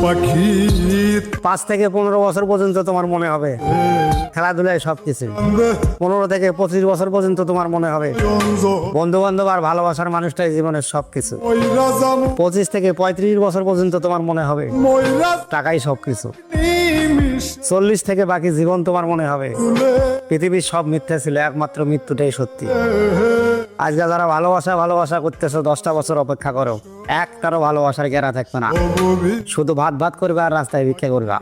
পাখি 5 থেকে 15 বছর পর্যন্ত তোমার মনে হবে খেলাধুলায় সবকিছু। 15 থেকে 25 বছর পর্যন্ত তোমার মনে হবে বন্ধু বান্ধব আর ভালোবাসার মানুষটাই জীবনের সবকিছু। 25 থেকে 35 বছর পর্যন্ত তোমার মনে হবে টাকাই সবকিছু। 40 থেকে বাকি জীবন তোমার মনে হবে পৃথিবীর সব মিথ্যা ছিল, একমাত্র মৃত্যুটাই সত্যি। আজকে যারা ভালোবাসা করতেছো 10টা বছর অপেক্ষা করো, একটারও ভালোবাসার গেরা থাকবে না, শুধু ভাত করবে আর রাস্তায় ভিক্ষা করবে।